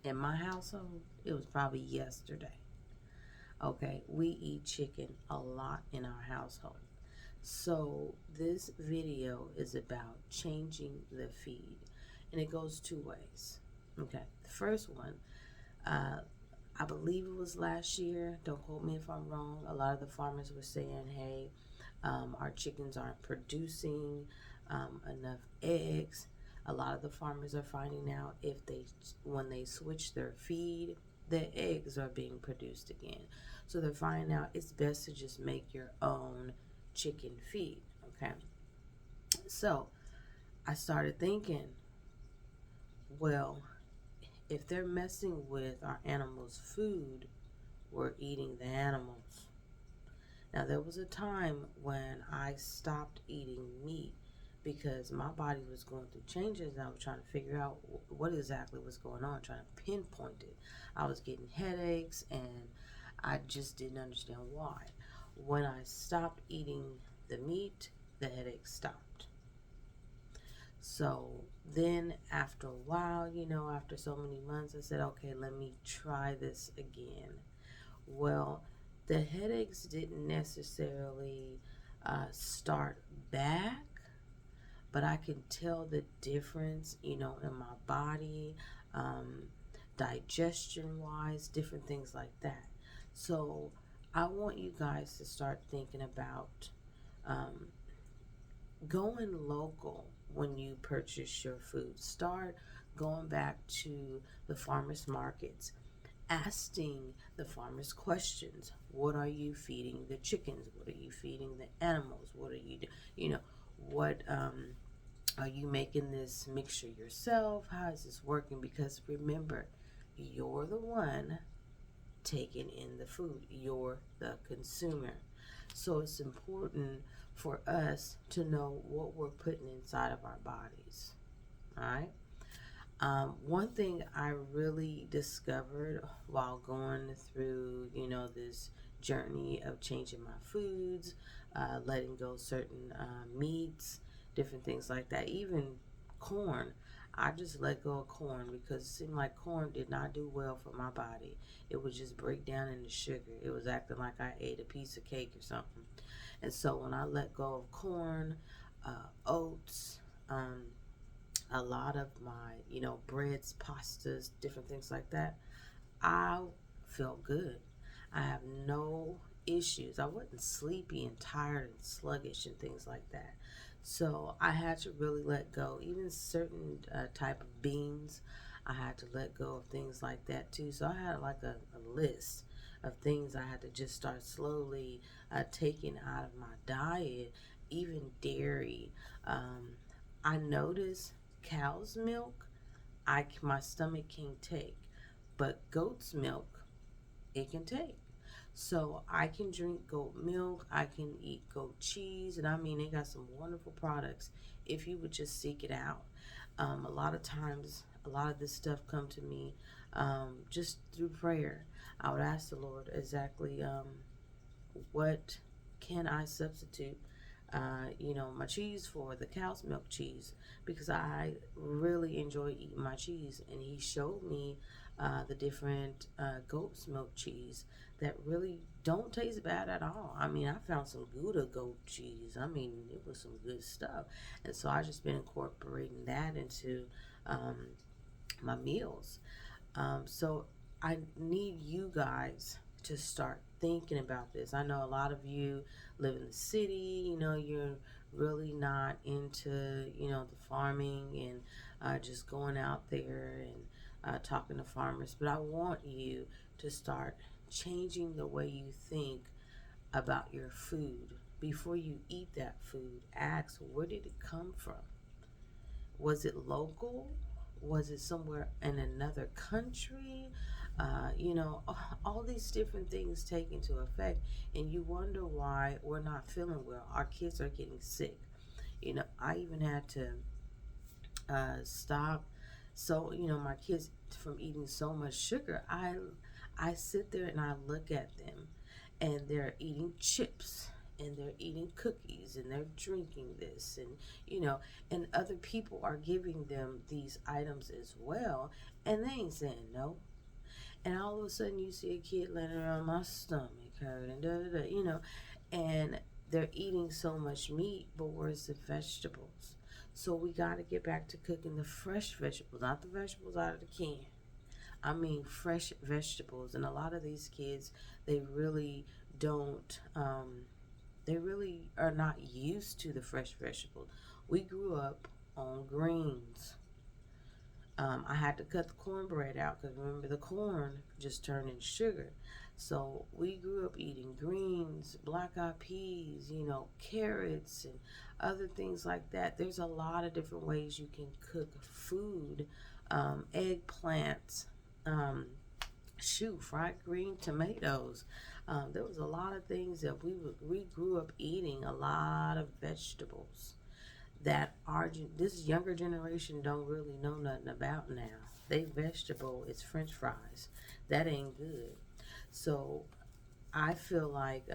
In my household, it was probably yesterday. Okay, we eat chicken a lot in our household. So, this video is about changing the feed, and it goes two ways. Okay, the first one, uh, I believe it was last year. Don't quote me if I'm wrong. A lot of the farmers were saying, hey, our chickens aren't producing enough eggs. A lot of the farmers are finding out when they switch their feed, the eggs are being produced again. So they're finding out it's best to just make your own chicken feed. Okay. So I started thinking, well, if they're messing with our animals' food, we're eating the animals. Now, there was a time when I stopped eating meat because my body was going through changes and I was trying to figure out what exactly was going on, trying to pinpoint it. I was getting headaches and I just didn't understand why. When I stopped eating the meat, the headaches stopped. So then, after a while, after so many months, I said, okay, let me try this again. Well, the headaches didn't necessarily start back, but I can tell the difference, in my body, um, digestion wise, different things like that. So I want you guys to start thinking about um, going local when you purchase your food. Start going back to the farmers markets, asking the farmers questions. What are you feeding the chickens? What are you feeding the animals? What are you know, what are you making this mixture yourself? How is this working? Because remember, you're the one taking in the food. You're the consumer. So it's important for us to know what we're putting inside of our bodies. All right. One thing I really discovered while going through, this journey of changing my foods, letting go certain meats, different things like that, even corn. I just let go of corn because it seemed like corn did not do well for my body. It would just break down into sugar. It was acting like I ate a piece of cake or something. And so when I let go of corn, oats, a lot of my, breads, pastas, different things like that, I felt good. I have no issues. I wasn't sleepy and tired and sluggish and things like that. So I had to really let go. Even certain type of beans, I had to let go of things like that too. So I had like a list of things I had to just start slowly taking out of my diet, even dairy. Um, I noticed cow's milk, my stomach can't take, but goat's milk it can take. So I can drink goat milk, I can eat goat cheese, and I mean they got some wonderful products if you would just seek it out. A lot of times, a lot of this stuff come to me just through prayer. I would ask the Lord exactly what can I substitute my cheese for the cow's milk cheese because I really enjoy eating my cheese. And he showed me the different goat's milk cheese that really don't taste bad at all. I mean, I found some Gouda goat cheese. I mean, it was some good stuff. And so I just been incorporating that into um, my meals. So I need you guys to start thinking about this. I know a lot of you live in the city, you're really not into, the farming and just going out there and talking to farmers. But I want you to start changing the way you think about your food. Before you eat that food, ask where did it come from? Was it local? Was it somewhere in another country? All these different things take into effect, and you wonder why we're not feeling well. Our kids are getting sick. I even had to stop. So my kids from eating so much sugar. I sit there and I look at them, and they're eating chips and they're eating cookies and they're drinking this, and you know, and other people are giving them these items as well, and they ain't saying no. And all of a sudden you see a kid laying around, my stomach hurt and da da da, you know, and they're eating so much meat, but where's the vegetables? So we got to get back to cooking the fresh vegetables, not the vegetables out of the can. I mean fresh vegetables. And a lot of these kids, they really don't. They really are not used to the fresh vegetables. We grew up on greens. I had to cut the cornbread out because remember the corn just turned into sugar. So we grew up eating greens, black eyed peas, you know, carrots, and other things like that. There's a lot of different ways you can cook food, eggplants, um, shoot, fried green tomatoes. There was a lot of things that we grew up eating a lot of vegetables that this younger generation don't really know nothing about now. They vegetable is French fries. That ain't good. So I feel like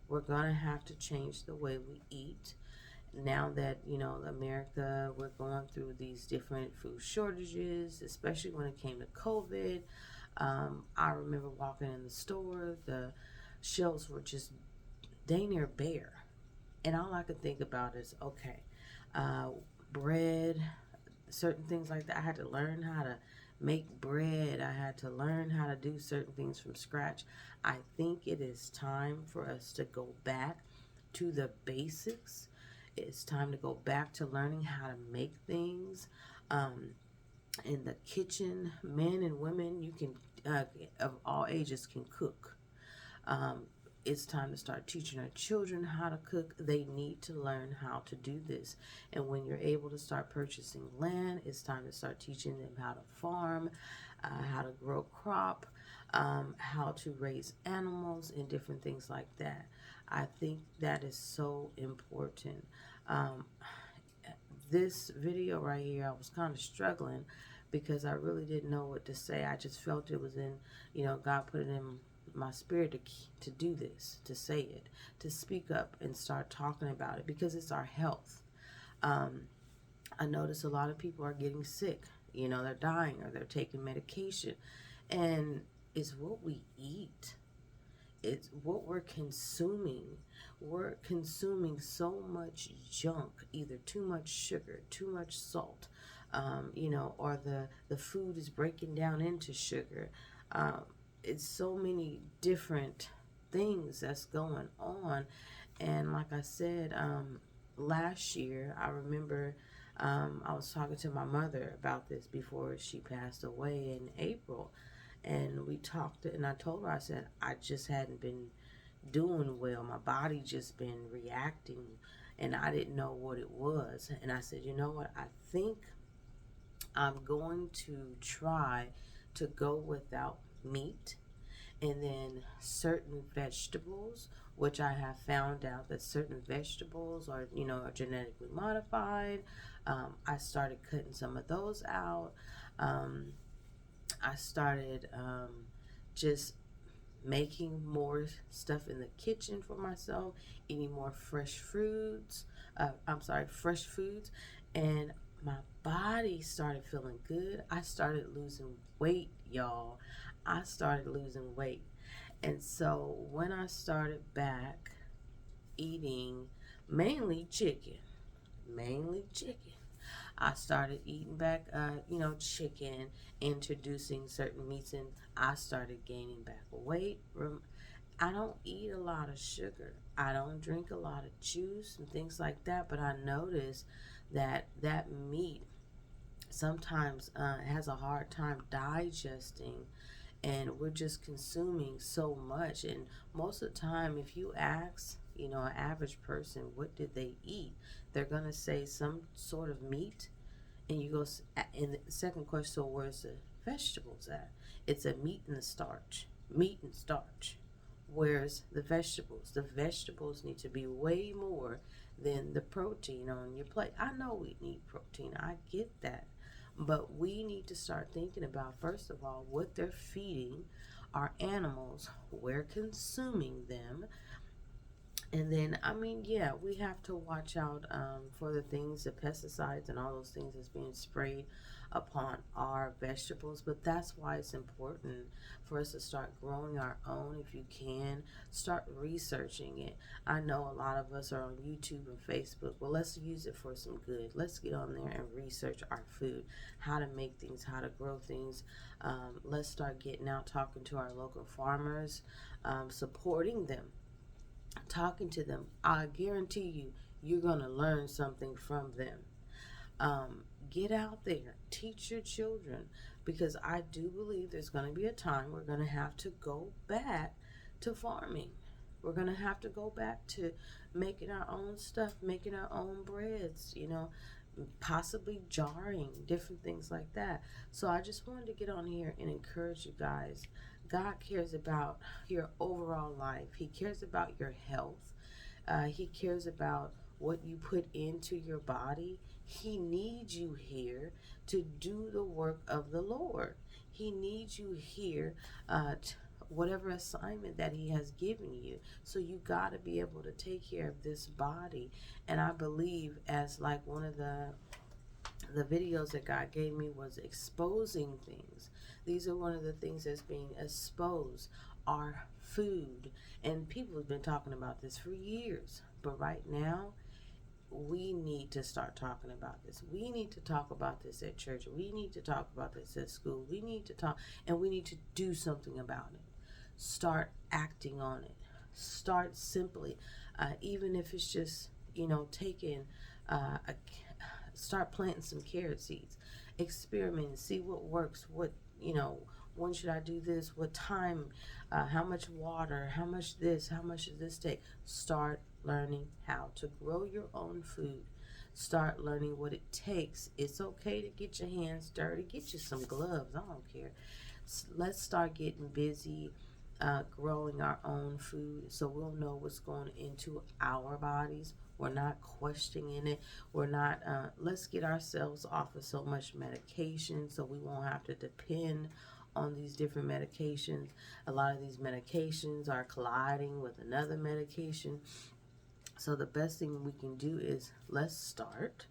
we're gonna have to change the way we eat. Now that you know America, we're going through these different food shortages, especially when it came to COVID. I remember walking in the store, the shelves were just dang near bare, and all I could think about is okay, uh, bread, certain things like that. I had to learn how to make bread. I had to learn how to do certain things from scratch. I think it is time for us to go back to the basics. It's time to go back to learning how to make things. Um, in the kitchen, men and women, you can, of all ages, can cook. Um, it's time to start teaching our children how to cook. They need to learn how to do this. And when you're able to start purchasing land, it's time to start teaching them how to farm, how to grow crop, how to raise animals, and different things like that. I think that is so important. Um, this video right here, I was kind of struggling because I really didn't know what to say. I just felt it was in, you know, God put it in my spirit to do this, to say it, to speak up and start talking about it because it's our health. Um, I notice a lot of people are getting sick. You know, they're dying or they're taking medication. And it's what we eat. It's what we're consuming. We're consuming so much junk, either too much sugar, too much salt, you know, or the food is breaking down into sugar. Um, it's so many different things that's going on. And like I said, last year, I remember I was talking to my mother about this before she passed away in April. And we talked, and I told her, I said, I just hadn't been doing well. My body just been reacting, and I didn't know what it was. And I said, you know what? I think I'm going to try to go without meat and then certain vegetables, which I have found out that certain vegetables are, you know, are genetically modified. I started cutting some of those out. Um, I started just making more stuff in the kitchen for myself, eating more fresh fruits. Fresh foods, and my body started feeling good. I started losing weight, y'all. I started losing weight, and so when I started back eating mainly chicken. I started eating back, you know, chicken, introducing certain meats, and I started gaining back weight. I don't eat a lot of sugar. I don't drink a lot of juice and things like that, but I noticed that that meat sometimes has a hard time digesting, and we're just consuming so much. And most of the time, if you ask, you know, an average person, what did they eat? They're going to say some sort of meat, and you go in the second question, so where's the vegetables at? It's a meat and starch. Where's the vegetables? The vegetables need to be way more than the protein on your plate. I know we need protein, I get that, but we need to start thinking about, first of all, what they're feeding our animals. We're consuming them, And then, I mean, yeah, we have to watch out for the things, the pesticides and all those things that's being sprayed upon our vegetables. But that's why it's important for us to start growing our own. If you can, start researching it. I know a lot of us are on YouTube and Facebook. Well, let's use it for some good. Let's get on there and research our food, how to make things, how to grow things. Let's start getting out, talking to our local farmers, supporting them, talking to them. I guarantee you, you're going to learn something from them. Get out there, teach your children, because I do believe there's going to be a time we're going to have to go back to farming. We're going to have to go back to making our own stuff, making our own breads, possibly jarring, different things like that. So I just wanted to get on here and encourage you guys. God cares about your overall life. He cares about your health. He cares about what you put into your body. He needs you here to do the work of the Lord. He needs you here, whatever assignment that He has given you. So you got to be able to take care of this body. And I believe, as like one of the videos that God gave me was exposing things. These are one of the things that's being exposed, our food. And people have been talking about this for years. But right now, we need to start talking about this. We need to talk about this at church. We need to talk about this at school. We need to talk, and we need to do something about it. Start acting on it. Start simply, even if it's just, taking start planting some carrot seeds. Experiment, see what works, when should I do this, what time, how much water, how much this, how much does this take. Start learning how to grow your own food. Start learning what it takes. It's okay to get your hands dirty. Get you some gloves. I don't care. Let's start getting busy growing our own food so we'll know what's going into our bodies. We're not questioning it. We're not, let's get ourselves off of so much medication so we won't have to depend on these different medications. A lot of these medications are colliding with another medication. So the best thing we can do is let's start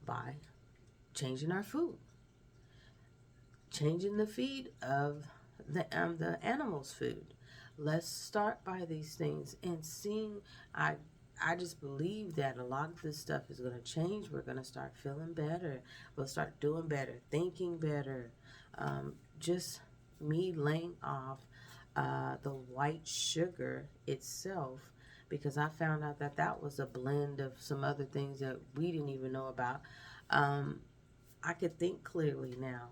by changing our food, changing the feed of the animals' food. Let's start by these things and seeing. I just believe that a lot of this stuff is going to change. We're going to start feeling better. We'll start doing better, thinking better. Just me laying off the white sugar itself, because I found out that that was a blend of some other things that we didn't even know about. I could think clearly now.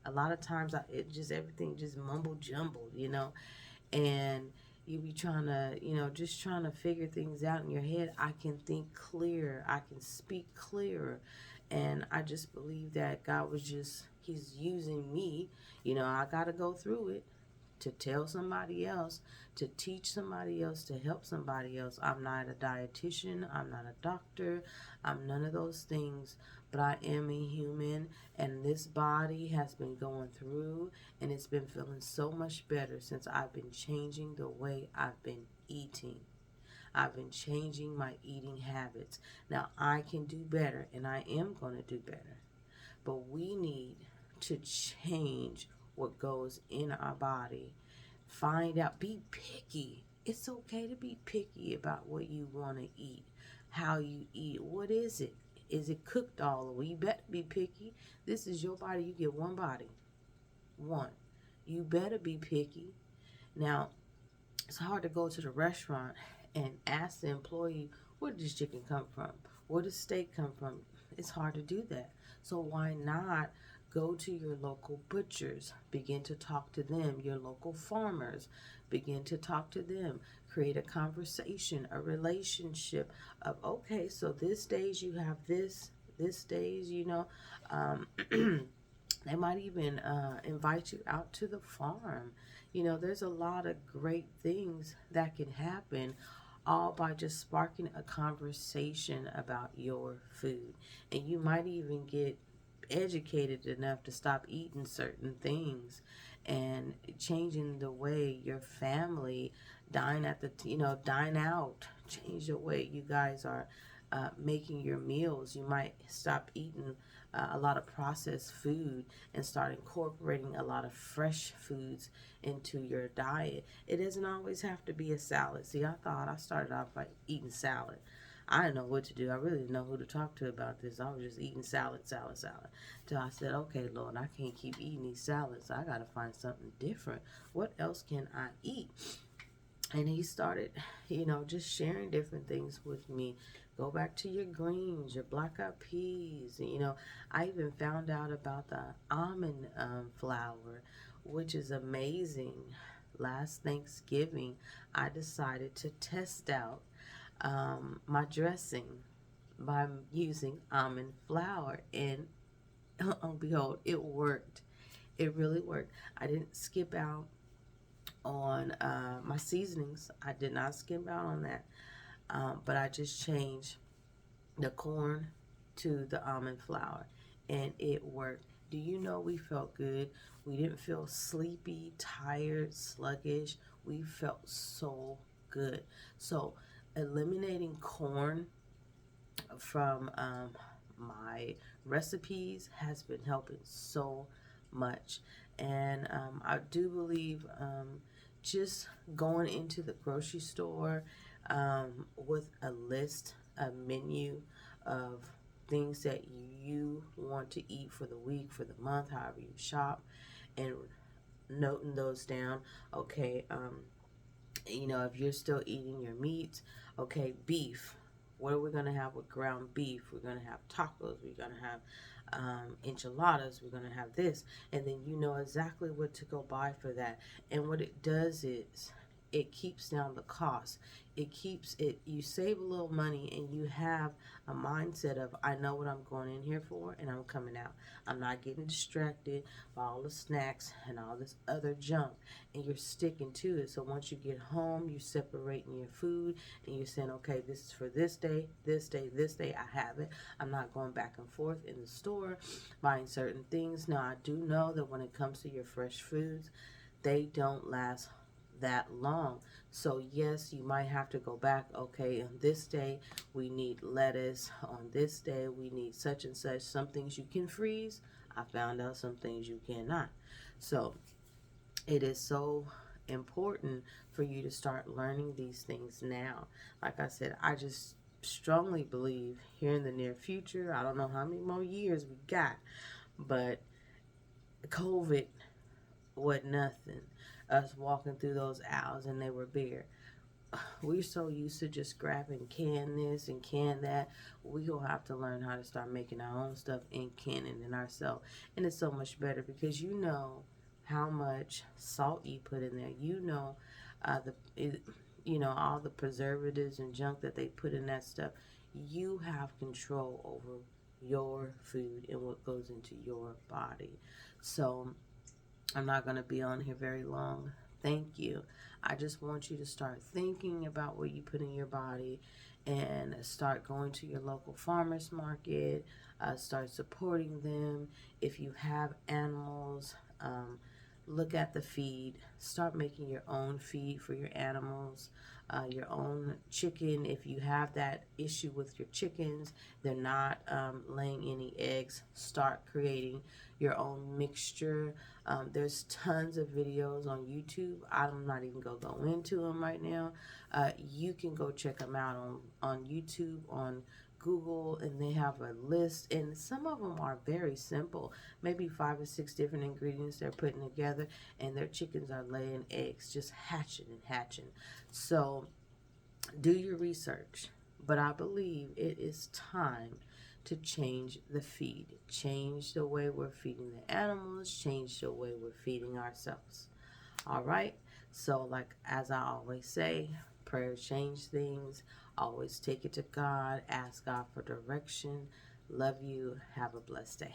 A lot of times, everything just mumble jumbled, and you be trying to, just trying to figure things out in your head. I can think clear. I can speak clearer. And I just believe that God He's using me. I got to go through it to tell somebody else, to teach somebody else, to help somebody else. I'm not a dietitian. I'm not a doctor. I'm none of those things. But I am a human, and this body has been going through, and it's been feeling so much better since I've been changing the way I've been eating. I've been changing my eating habits. Now I can do better, and I am going to do better. But we need to change what goes in our body. Find out, be picky. It's okay to be picky about what you want to eat, how you eat. What is it? Is it cooked all the way? You better be picky. This is your body. You get one body. One. You better be picky. Now, it's hard to go to the restaurant and ask the employee, where did this chicken come from? Where does steak come from? It's hard to do that. So why not go to your local butchers, begin to talk to them, your local farmers, begin to talk to them, create a conversation, a relationship of, okay, so this days you have this days, they might even invite you out to the farm. There's a lot of great things that can happen all by just sparking a conversation about your food. And you might even get educated enough to stop eating certain things and changing the way your family dine out, change the way you guys are making your meals. You might stop eating a lot of processed food and start incorporating a lot of fresh foods into your diet. It doesn't always have to be a salad. See, I thought I started off by eating salad. I didn't know what to do. I really didn't know who to talk to about this. I was just eating salad, salad, salad. Till I said, okay, Lord, I can't keep eating these salads. I got to find something different. What else can I eat? And he started, just sharing different things with me. Go back to your greens, your black eyed peas. I even found out about the almond flour, which is amazing. Last Thanksgiving, I decided to test out my dressing by using almond flour, and oh, behold, it worked. It really worked. I didn't skip out on my seasonings. I did not skip out on that, but I just changed the corn to the almond flour, and it worked. Do you know we felt good? We didn't feel sleepy, tired, sluggish. We felt so good. So eliminating corn from my recipes has been helping so much. And I do believe just going into the grocery store with a list, a menu of things that you want to eat for the week, for the month, however you shop, and noting those down. Okay, if you're still eating your meats, okay, beef. What are we going to have with ground beef? We're going to have tacos. We're going to have enchiladas. We're going to have this. And then you know exactly what to go buy for that. And what it does is it keeps down the cost. You save a little money, and you have a mindset of, I know what I'm going in here for, and I'm coming out. I'm not getting distracted by all the snacks and all this other junk, and you're sticking to it. So once you get home, you're separating your food, and you're saying, okay, this is for this day, this day, this day, I have it. I'm not going back and forth in the store buying certain things. Now, I do know that when it comes to your fresh foods, they don't last that long. So yes, you might have to go back. Okay, on this day we need lettuce, on this day we need such and such. Some things you can freeze. I found out some things you cannot. So it is so important for you to start learning these things now. Like I said, I just strongly believe here in the near future, I don't know how many more years we got, but COVID was nothing. Us walking through those aisles and they were bare. We're so used to just grabbing can this and can that. We gonna have to learn how to start making our own stuff and canning it ourselves. And it's so much better because you know how much salt you put in there. All the preservatives and junk that they put in that stuff. You have control over your food and what goes into your body. So I'm not going to be on here very long. Thank you. I just want you to start thinking about what you put in your body and start going to your local farmers market. Start supporting them. If you have animals, look at the feed. Start making your own feed for your animals. Your own chicken. If you have that issue with your chickens, they're not laying any eggs, start creating your own mixture. There's tons of videos on YouTube. I'm not even going to go into them right now. You can go check them out on YouTube, on Google, and they have a list, and some of them are very simple, maybe 5 or 6 different ingredients they're putting together, and their chickens are laying eggs, just hatching and hatching. So do your research, but I believe it is time to change the feed, change the way we're feeding the animals, change the way we're feeding ourselves. All right, so like as I always say, prayer change things. Always take it to God. Ask God for direction. Love you. Have a blessed day.